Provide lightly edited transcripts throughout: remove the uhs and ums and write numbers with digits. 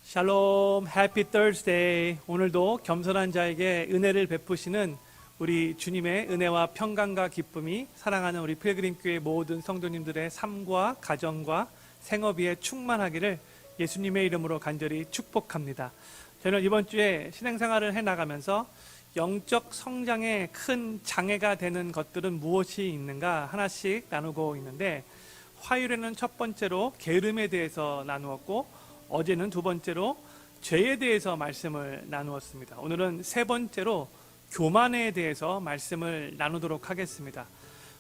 샬롬, 해피 Thursday. 오늘도 겸손한 자에게 은혜를 베푸시는 우리 주님의 은혜와 평강과 기쁨이 사랑하는 우리 필그림교회 모든 성도님들의 삶과 가정과 생업 위에 충만하기를 예수님의 이름으로 간절히 축복합니다. 저는 이번 주에 신앙생활을 해나가면서 영적 성장에 큰 장애가 되는 것들은 무엇이 있는가 하나씩 나누고 있는데, 화요일에는 첫 번째로 게으름에 대해서 나누었고, 어제는 두 번째로 죄에 대해서 말씀을 나누었습니다. 오늘은 세 번째로 교만에 대해서 말씀을 나누도록 하겠습니다.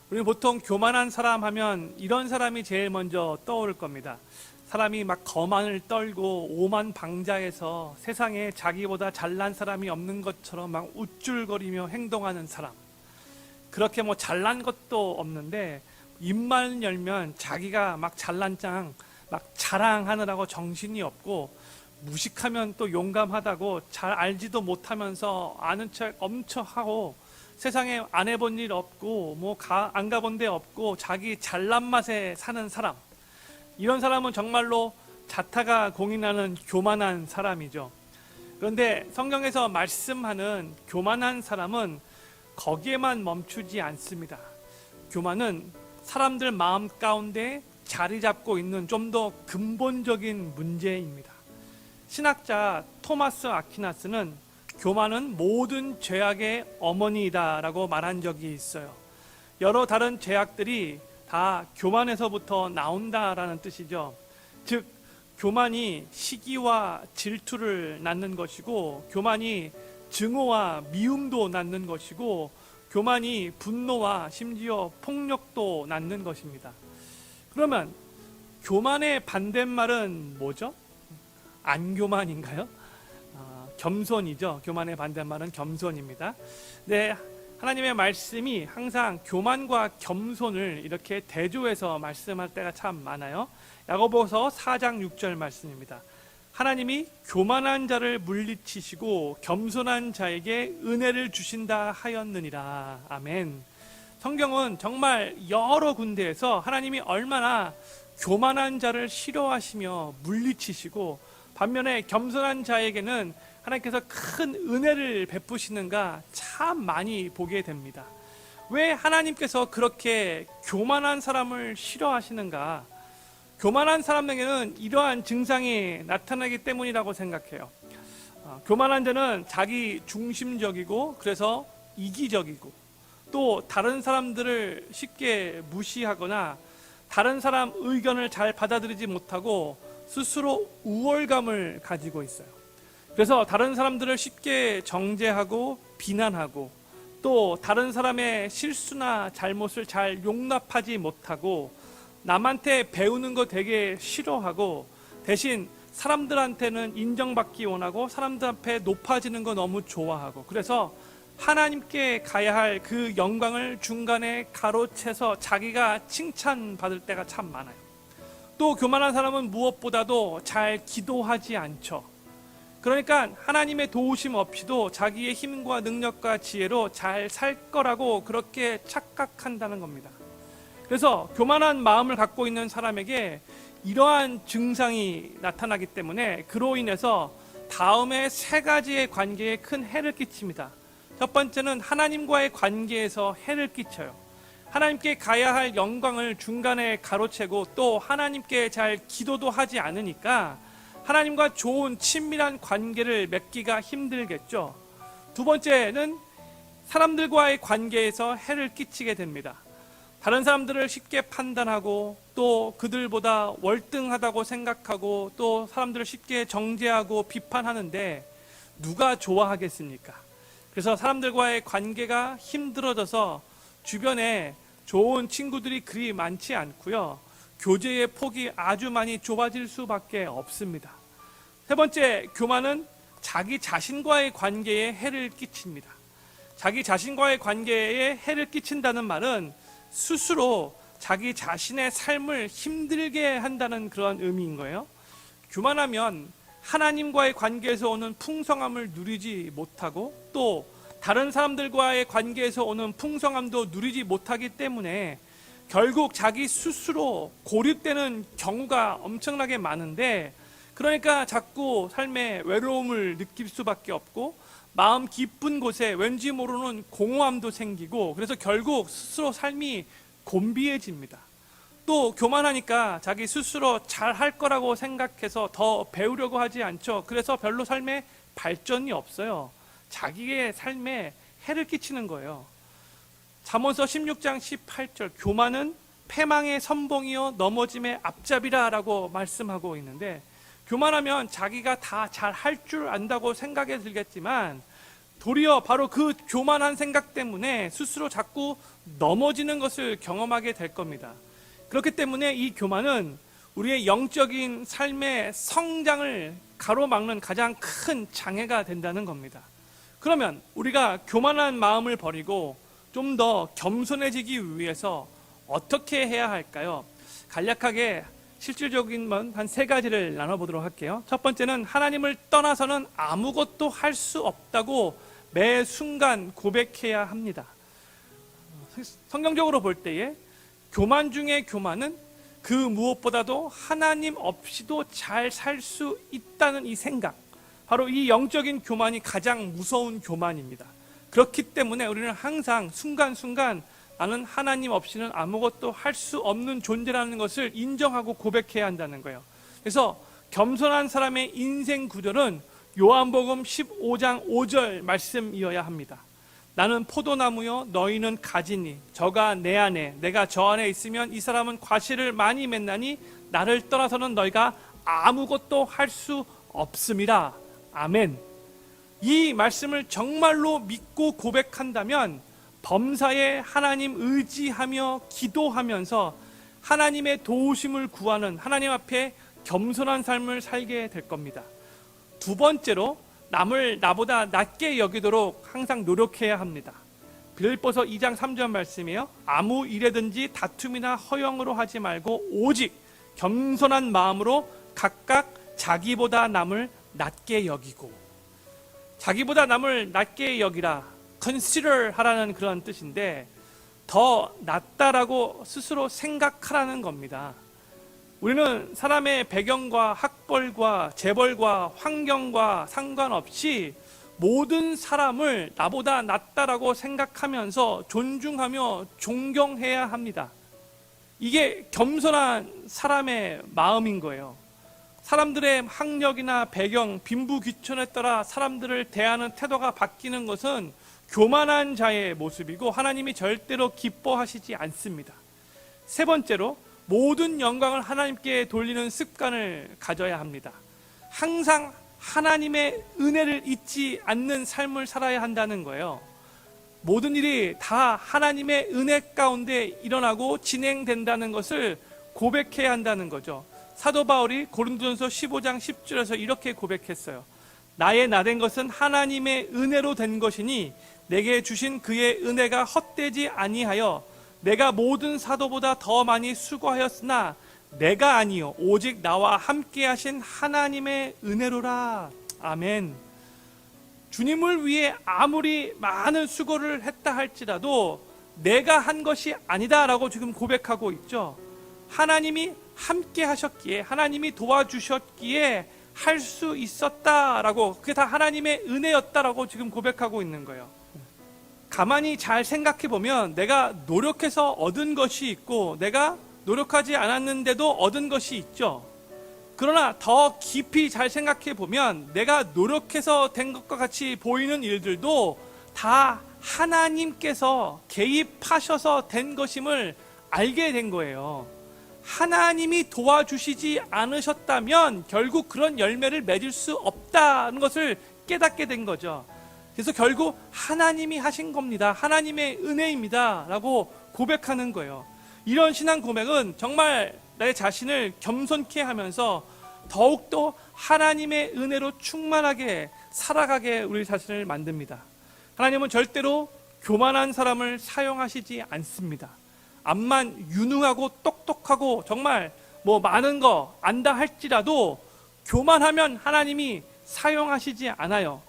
우리는 보통 교만한 사람 하면 이런 사람이 제일 먼저 떠오를 겁니다. 사람이 막 거만을 떨고 오만방자해서 세상에 자기보다 잘난 사람이 없는 것처럼 막 우쭐거리며 행동하는 사람. 그렇게 뭐 잘난 것도 없는데 입만 열면 자기가 막 잘난 짱 막 자랑하느라고 정신이 없고, 무식하면 또 용감하다고 잘 알지도 못하면서 아는 척 엄청 하고, 세상에 안 해본 일 없고 뭐 안 가본 데 없고 자기 잘난 맛에 사는 사람. 이런 사람은 정말로 자타가 공인하는 교만한 사람이죠. 그런데 성경에서 말씀하는 교만한 사람은 거기에만 멈추지 않습니다. 교만은 사람들 마음 가운데 자리 잡고 있는 좀 더 근본적인 문제입니다. 신학자 토마스 아퀴나스는 교만은 모든 죄악의 어머니이다라고 말한 적이 있어요. 여러 다른 죄악들이 다 교만에서부터 나온다라는 뜻이죠. 즉, 교만이 시기와 질투를 낳는 것이고, 교만이 증오와 미움도 낳는 것이고, 교만이 분노와 심지어 폭력도 낳는 것입니다. 그러면 교만의 반대말은 뭐죠? 안교만인가요? 겸손이죠. 교만의 반대말은 겸손입니다. 네, 하나님의 말씀이 항상 교만과 겸손을 이렇게 대조해서 말씀할 때가 참 많아요. 야고보서 4장 6절 말씀입니다. 하나님이 교만한 자를 물리치시고 겸손한 자에게 은혜를 주신다 하였느니라. 아멘. 성경은 정말 여러 군데에서 하나님이 얼마나 교만한 자를 싫어하시며 물리치시고, 반면에 겸손한 자에게는 하나님께서 큰 은혜를 베푸시는가 참 많이 보게 됩니다. 왜 하나님께서 그렇게 교만한 사람을 싫어하시는가? 교만한 사람에게는 이러한 증상이 나타나기 때문이라고 생각해요. 교만한 자는 자기 중심적이고, 그래서 이기적이고, 또 다른 사람들을 쉽게 무시하거나 다른 사람 의견을 잘 받아들이지 못하고 스스로 우월감을 가지고 있어요. 그래서 다른 사람들을 쉽게 정죄하고 비난하고, 또 다른 사람의 실수나 잘못을 잘 용납하지 못하고, 남한테 배우는 거 되게 싫어하고, 대신 사람들한테는 인정받기 원하고 사람들 앞에 높아지는 거 너무 좋아하고, 그래서 하나님께 가야 할 그 영광을 중간에 가로채서 자기가 칭찬받을 때가 참 많아요. 또 교만한 사람은 무엇보다도 잘 기도하지 않죠. 그러니까 하나님의 도우심 없이도 자기의 힘과 능력과 지혜로 잘 살 거라고 그렇게 착각한다는 겁니다. 그래서 교만한 마음을 갖고 있는 사람에게 이러한 증상이 나타나기 때문에 그로 인해서 다음에 세 가지의 관계에 큰 해를 끼칩니다. 첫 번째는 하나님과의 관계에서 해를 끼쳐요. 하나님께 가야 할 영광을 중간에 가로채고, 또 하나님께 잘 기도도 하지 않으니까 하나님과 좋은 친밀한 관계를 맺기가 힘들겠죠. 두 번째는 사람들과의 관계에서 해를 끼치게 됩니다. 다른 사람들을 쉽게 판단하고, 또 그들보다 월등하다고 생각하고, 또 사람들을 쉽게 정죄하고 비판하는데 누가 좋아하겠습니까? 그래서 사람들과의 관계가 힘들어져서 주변에 좋은 친구들이 그리 많지 않고요, 교제의 폭이 아주 많이 좁아질 수밖에 없습니다. 세 번째, 교만은 자기 자신과의 관계에 해를 끼칩니다. 자기 자신과의 관계에 해를 끼친다는 말은 스스로 자기 자신의 삶을 힘들게 한다는 그런 의미인 거예요. 교만하면 하나님과의 관계에서 오는 풍성함을 누리지 못하고, 또 다른 사람들과의 관계에서 오는 풍성함도 누리지 못하기 때문에 결국 자기 스스로 고립되는 경우가 엄청나게 많은데, 그러니까 자꾸 삶에 외로움을 느낄 수밖에 없고 마음 깊은 곳에 왠지 모르는 공허함도 생기고, 그래서 결국 스스로 삶이 곤비해집니다. 또 교만하니까 자기 스스로 잘할 거라고 생각해서 더 배우려고 하지 않죠. 그래서 별로 삶에 발전이 없어요. 자기의 삶에 해를 끼치는 거예요. 잠언서 16장 18절, 교만은 패망의 선봉이요 넘어짐의 앞잡이라 라고 말씀하고 있는데, 교만하면 자기가 다 잘할 줄 안다고 생각이 들겠지만 도리어 바로 그 교만한 생각 때문에 스스로 자꾸 넘어지는 것을 경험하게 될 겁니다. 그렇기 때문에 이 교만은 우리의 영적인 삶의 성장을 가로막는 가장 큰 장애가 된다는 겁니다. 그러면 우리가 교만한 마음을 버리고 좀 더 겸손해지기 위해서 어떻게 해야 할까요? 간략하게 실질적인 한 세 가지를 나눠보도록 할게요. 첫 번째는 하나님을 떠나서는 아무것도 할 수 없다고 매 순간 고백해야 합니다. 성경적으로 볼 때에 교만 중에 교만은 그 무엇보다도 하나님 없이도 잘 살 수 있다는 이 생각, 바로 이 영적인 교만이 가장 무서운 교만입니다. 그렇기 때문에 우리는 항상 순간순간 나는 하나님 없이는 아무것도 할 수 없는 존재라는 것을 인정하고 고백해야 한다는 거예요. 그래서 겸손한 사람의 인생 구절은 요한복음 15장 5절 말씀이어야 합니다. 나는 포도나무요 너희는 가지니 저가 내 안에 내가 저 안에 있으면 이 사람은 과실을 많이 맺나니 나를 떠나서는 너희가 아무것도 할 수 없음이라. 아멘. 이 말씀을 정말로 믿고 고백한다면 범사에 하나님 의지하며 기도하면서 하나님의 도우심을 구하는, 하나님 앞에 겸손한 삶을 살게 될 겁니다. 두 번째로 남을 나보다 낮게 여기도록 항상 노력해야 합니다. 빌립보서 2장 3절 말씀이에요. 아무 일에든지 다툼이나 허영으로 하지 말고 오직 겸손한 마음으로 각각 자기보다 남을 낮게 여기고, 자기보다 남을 낮게 여기라, consider 하라는 그런 뜻인데 더 낫다라고 스스로 생각하라는 겁니다. 우리는 사람의 배경과 학벌과 재벌과 환경과 상관없이 모든 사람을 나보다 낫다라고 생각하면서 존중하며 존경해야 합니다. 이게 겸손한 사람의 마음인 거예요. 사람들의 학력이나 배경, 빈부귀천에 따라 사람들을 대하는 태도가 바뀌는 것은 교만한 자의 모습이고 하나님이 절대로 기뻐하시지 않습니다. 세 번째로 모든 영광을 하나님께 돌리는 습관을 가져야 합니다. 항상 하나님의 은혜를 잊지 않는 삶을 살아야 한다는 거예요. 모든 일이 다 하나님의 은혜 가운데 일어나고 진행된다는 것을 고백해야 한다는 거죠. 사도 바울이 고린도전서 15장 10절에서 이렇게 고백했어요. 나의 나된 것은 하나님의 은혜로 된 것이니 내게 주신 그의 은혜가 헛되지 아니하여 내가 모든 사도보다 더 많이 수고하였으나 내가 아니요 오직 나와 함께 하신 하나님의 은혜로라. 아멘. 주님을 위해 아무리 많은 수고를 했다 할지라도 내가 한 것이 아니다라고 지금 고백하고 있죠. 하나님이 함께 하셨기에, 하나님이 도와주셨기에 할 수 있었다라고, 그게 다 하나님의 은혜였다라고 지금 고백하고 있는 거예요. 가만히 잘 생각해 보면 내가 노력해서 얻은 것이 있고 내가 노력하지 않았는데도 얻은 것이 있죠. 그러나 더 깊이 잘 생각해 보면 내가 노력해서 된 것과 같이 보이는 일들도 다 하나님께서 개입하셔서 된 것임을 알게 된 거예요. 하나님이 도와주시지 않으셨다면 결국 그런 열매를 맺을 수 없다는 것을 깨닫게 된 거죠. 그래서 결국 하나님이 하신 겁니다. 하나님의 은혜입니다 라고 고백하는 거예요. 이런 신앙 고백은 정말 내 자신을 겸손케 하면서 더욱더 하나님의 은혜로 충만하게 살아가게 우리 자신을 만듭니다. 하나님은 절대로 교만한 사람을 사용하시지 않습니다. 암만 유능하고 똑똑하고 정말 많은 거 안다 할지라도 교만하면 하나님이 사용하시지 않아요.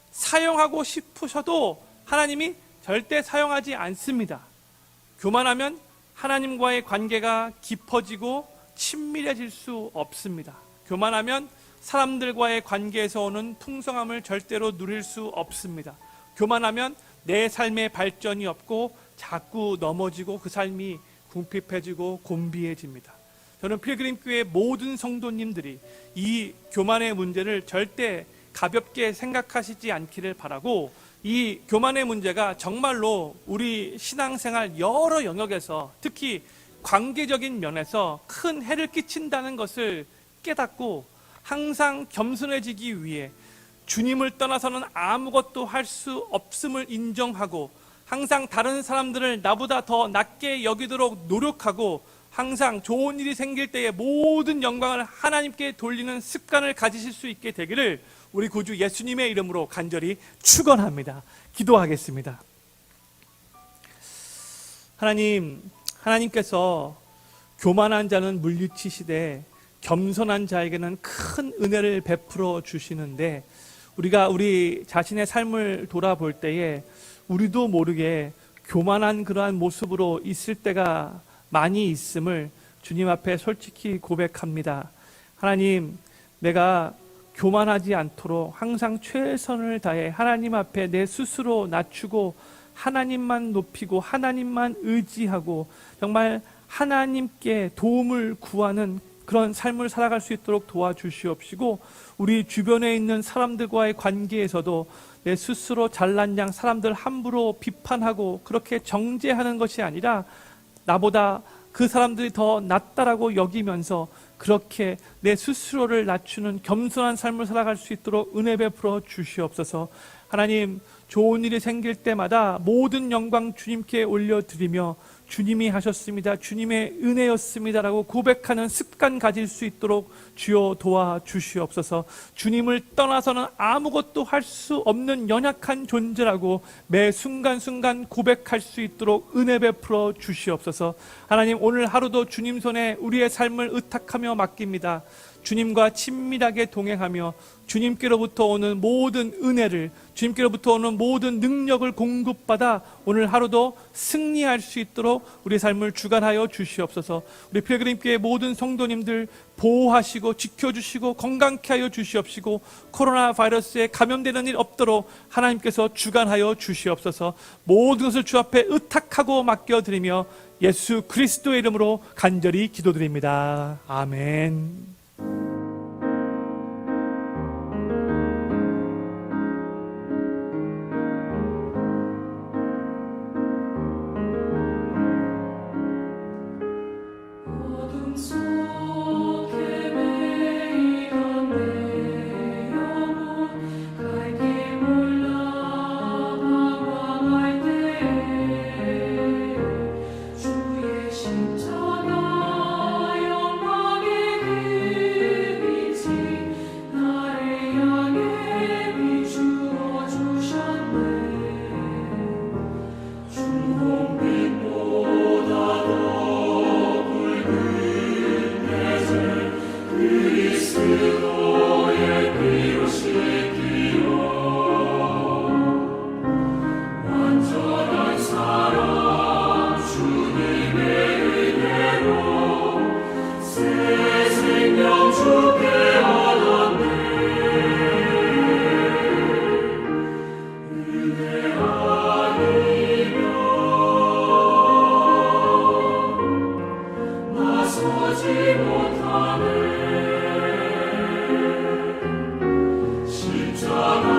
사용하고 싶으셔도 하나님이 절대 사용하지 않습니다. 교만하면 하나님과의 관계가 깊어지고 친밀해질 수 없습니다. 교만하면 사람들과의 관계에서 오는 풍성함을 절대로 누릴 수 없습니다. 교만하면 내 삶의 발전이 없고 자꾸 넘어지고 그 삶이 궁핍해지고 곤비해집니다. 저는 필그림교회 모든 성도님들이 이 교만의 문제를 절대 가볍게 생각하시지 않기를 바라고, 이 교만의 문제가 정말로 우리 신앙생활 여러 영역에서 특히 관계적인 면에서 큰 해를 끼친다는 것을 깨닫고 항상 겸손해지기 위해 주님을 떠나서는 아무것도 할 수 없음을 인정하고 항상 다른 사람들을 나보다 더 낮게 여기도록 노력하고 항상 좋은 일이 생길 때에 모든 영광을 하나님께 돌리는 습관을 가지실 수 있게 되기를 우리 구주 예수님의 이름으로 간절히 축원합니다. 기도하겠습니다. 하나님께서 교만한 자는 물리치시되 겸손한 자에게는 큰 은혜를 베풀어 주시는데, 우리가 우리 자신의 삶을 돌아볼 때에 우리도 모르게 교만한 그러한 모습으로 있을 때가 많이 있음을 주님 앞에 솔직히 고백합니다. 하나님, 내가 교만하지 않도록 항상 최선을 다해 하나님 앞에 내 스스로 낮추고 하나님만 높이고 하나님만 의지하고 정말 하나님께 도움을 구하는 그런 삶을 살아갈 수 있도록 도와주시옵시고, 우리 주변에 있는 사람들과의 관계에서도 내 스스로 잘난 양 사람들 함부로 비판하고 그렇게 정죄하는 것이 아니라 나보다 그 사람들이 더 낫다라고 여기면서 그렇게 내 스스로를 낮추는 겸손한 삶을 살아갈 수 있도록 은혜 베풀어 주시옵소서. 하나님, 좋은 일이 생길 때마다 모든 영광 주님께 올려드리며 주님이 하셨습니다, 주님의 은혜였습니다라고 고백하는 습관 가질 수 있도록 주여 도와주시옵소서. 주님을 떠나서는 아무것도 할 수 없는 연약한 존재라고 매 순간순간 고백할 수 있도록 은혜 베풀어 주시옵소서. 하나님, 오늘 하루도 주님 손에 우리의 삶을 의탁하며 맡깁니다. 주님과 친밀하게 동행하며 주님께로부터 오는 모든 은혜를, 주님께로부터 오는 모든 능력을 공급받아 오늘 하루도 승리할 수 있도록 우리 삶을 주관하여 주시옵소서. 우리 필그림교회 모든 성도님들 보호하시고 지켜주시고 건강케 하여 주시옵시고 코로나 바이러스에 감염되는 일 없도록 하나님께서 주관하여 주시옵소서. 모든 것을 주 앞에 의탁하고 맡겨드리며 예수 그리스도의 이름으로 간절히 기도드립니다. 아멘. 못하네 십자가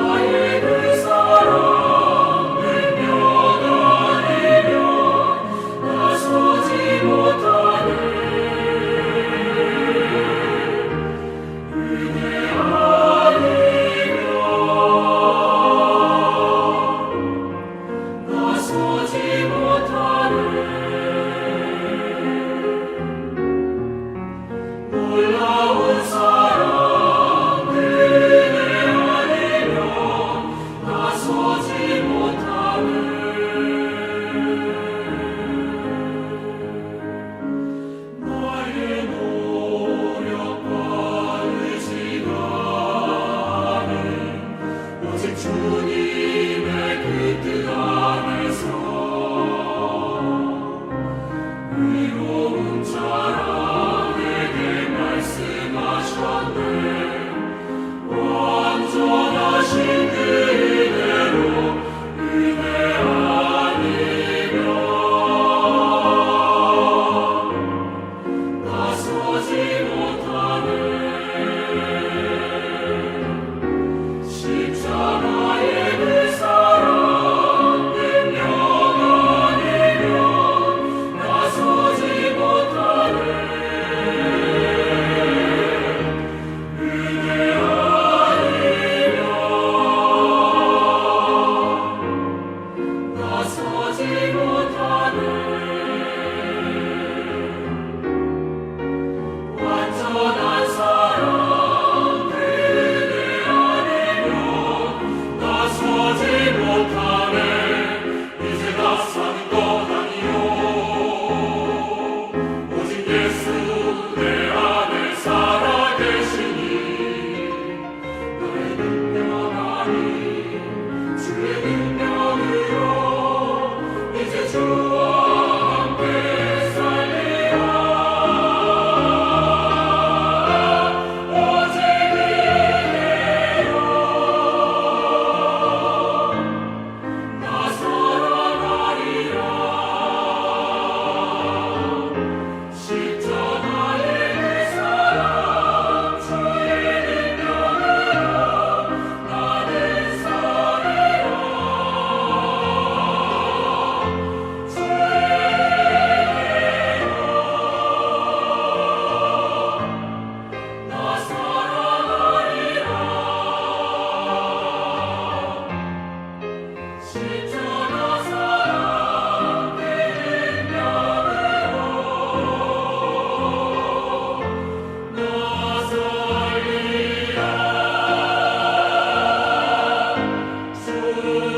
주님